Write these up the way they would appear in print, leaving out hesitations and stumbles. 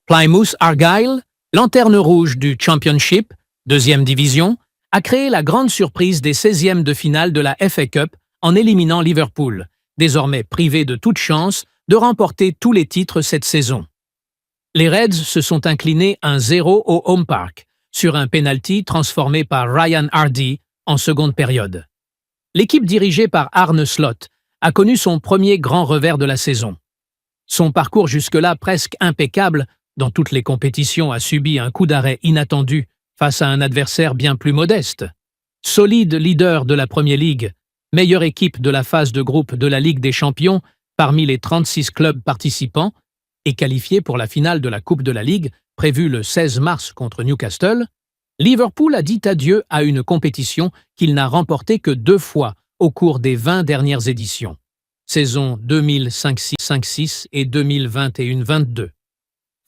Plymouth Argyle, lanterne rouge du Championship, deuxième division, a créé la grande surprise des 16e de finale de la FA Cup en éliminant Liverpool, désormais privé de toute chance de remporter tous les titres cette saison. Les Reds se sont inclinés 1-0 au Home Park, sur un penalty transformé par Ryan Hardy en seconde période. L'équipe dirigée par Arne Slot a connu son premier grand revers de la saison. Son parcours jusque-là presque impeccable dans toutes les compétitions a subi un coup d'arrêt inattendu face à un adversaire bien plus modeste. Solide leader de la Premier League, meilleure équipe de la phase de groupe de la Ligue des Champions parmi les 36 clubs participants et qualifié pour la finale de la Coupe de la Ligue prévue le 16 mars contre Newcastle, Liverpool a dit adieu à une compétition qu'il n'a remportée que 2 fois au cours des 20 dernières éditions, saison 2005-6 et 2021-22.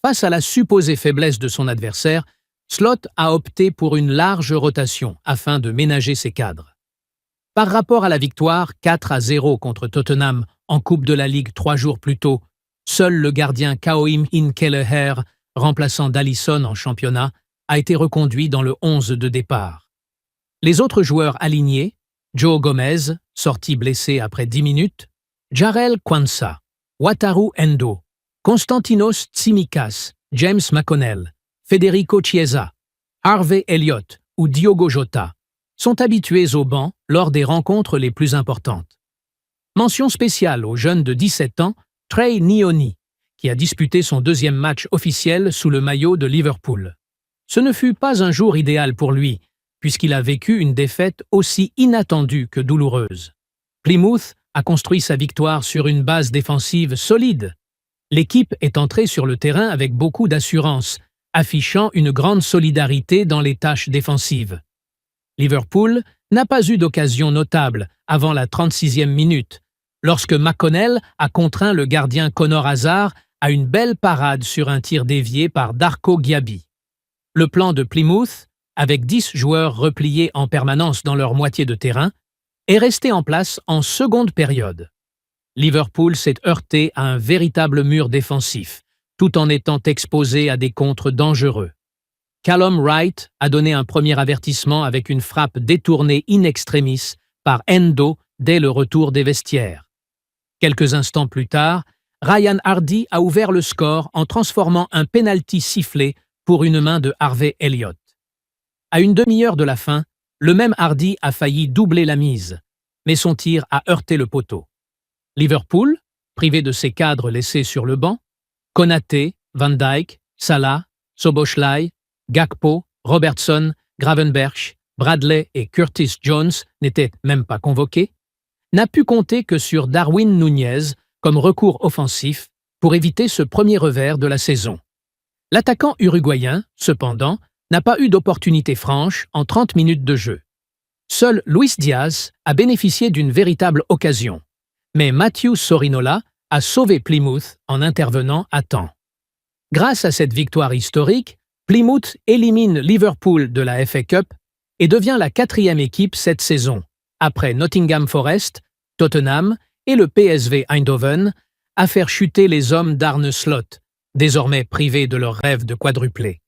Face à la supposée faiblesse de son adversaire, Slot a opté pour une large rotation afin de ménager ses cadres. Par rapport à la victoire 4-0 contre Tottenham en Coupe de la Ligue 3 jours plus tôt, seul le gardien Kaoim Kelleher, remplaçant d'Alisson en championnat, a été reconduit dans le 11 de départ. Les autres joueurs alignés, Joe Gomez, sorti blessé après 10 minutes, Jarell Quansah, Wataru Endo, Konstantinos Tsimikas, James McConnell, Federico Chiesa, Harvey Elliott ou Diogo Jota, sont habitués au banc lors des rencontres les plus importantes. Mention spéciale au jeune de 17 ans, Trey Nyoni, qui a disputé son deuxième match officiel sous le maillot de Liverpool. Ce ne fut pas un jour idéal pour lui, puisqu'il a vécu une défaite aussi inattendue que douloureuse. Plymouth a construit sa victoire sur une base défensive solide. L'équipe est entrée sur le terrain avec beaucoup d'assurance, affichant une grande solidarité dans les tâches défensives. Liverpool n'a pas eu d'occasion notable avant la 36e minute, lorsque McConnell a contraint le gardien Connor Hazard à une belle parade sur un tir dévié par Darko Gyabi. Le plan de Plymouth, avec 10 joueurs repliés en permanence dans leur moitié de terrain, est resté en place en seconde période. Liverpool s'est heurté à un véritable mur défensif, tout en étant exposé à des contres dangereux. Callum Wright a donné un premier avertissement avec une frappe détournée in extremis par Endo dès le retour des vestiaires. Quelques instants plus tard, Ryan Hardy a ouvert le score en transformant un penalty sifflé pour une main de Harvey Elliott. À une demi-heure de la fin, le même Hardy a failli doubler la mise, mais son tir a heurté le poteau. Liverpool, privé de ses cadres laissés sur le banc, Konaté, Van Dijk, Salah, Szoboszlai, Gakpo, Robertson, Gravenberch, Bradley et Curtis Jones n'étaient même pas convoqués, n'a pu compter que sur Darwin Núñez comme recours offensif pour éviter ce premier revers de la saison. L'attaquant uruguayen, cependant, n'a pas eu d'opportunité franche en 30 minutes de jeu. Seul Luis Diaz a bénéficié d'une véritable occasion, mais Matthew Sorinola a sauvé Plymouth en intervenant à temps. Grâce à cette victoire historique, Plymouth élimine Liverpool de la FA Cup et devient la 4e équipe cette saison, après Nottingham Forest, Tottenham et le PSV Eindhoven, à faire chuter les hommes d'Arne Slot, désormais privés de leur rêve de quadruplé.